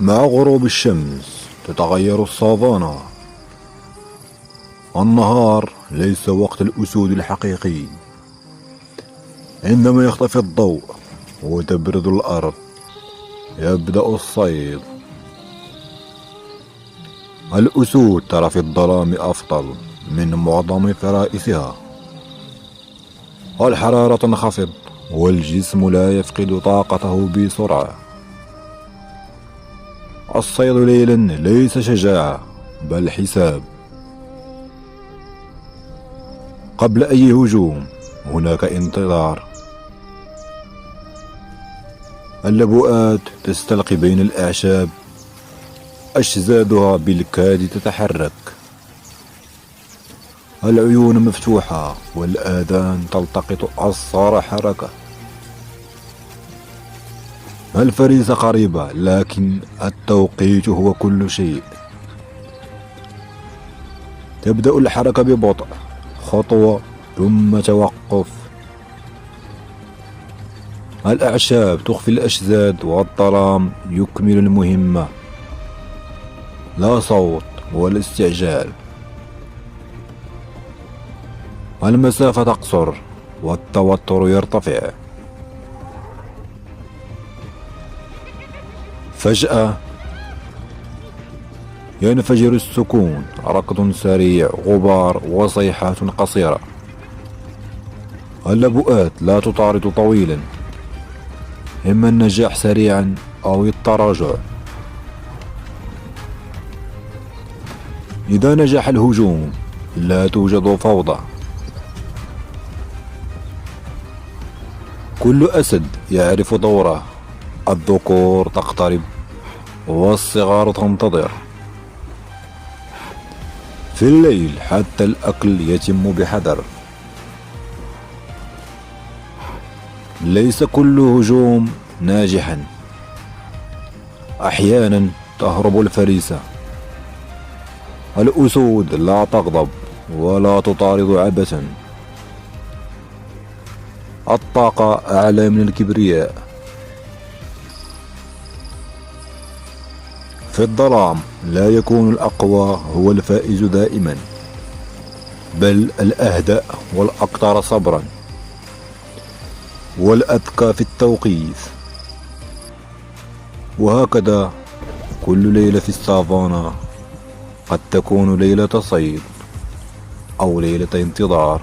مع غروب الشمس تتغير السافانا. النهار ليس وقت الأسود الحقيقي. عندما يختفي الضوء وتبرد الأرض يبدأ الصيد. الأسود ترى في الظلام أفضل من معظم فرائسها. الحرارة تنخفض والجسم لا يفقد طاقته بسرعة. الصيد ليلا ليس شجاعة بل حساب. قبل أي هجوم هناك انتظار. اللبؤات تستلقي بين الأعشاب، أشزادها بالكاد تتحرك. العيون مفتوحة والآذان تلتقط أسرار حركة. الفريسة قريبة لكن التوقيت هو كل شيء. تبدأ الحركة ببطء، خطوة ثم توقف. الأعشاب تخفي الأشزاد والظلام يكمل المهمة. لا صوت ولا استعجال. المسافة تقصر والتوتر يرتفع. فجأة ينفجر السكون، ركض سريع، غبار وصيحات قصيرة. اللبؤات لا تطارد طويلا، إما النجاح سريعا أو التراجع. إذا نجح الهجوم لا توجد فوضى. كل أسد يعرف دوره. الذكور تقترب والصغار تنتظر. في الليل حتى الأكل يتم بحذر. ليس كل هجوم ناجحا. أحيانا تهرب الفريسة. الأسود لا تغضب ولا تطارد عبثا. الطاقة أعلى من الكبرياء. في الظلام لا يكون الأقوى هو الفائز دائما، بل الأهدأ والأكثر صبرا والأذكى في التوقيت. وهكذا كل ليلة في السافانا قد تكون ليلة صيد أو ليلة انتظار.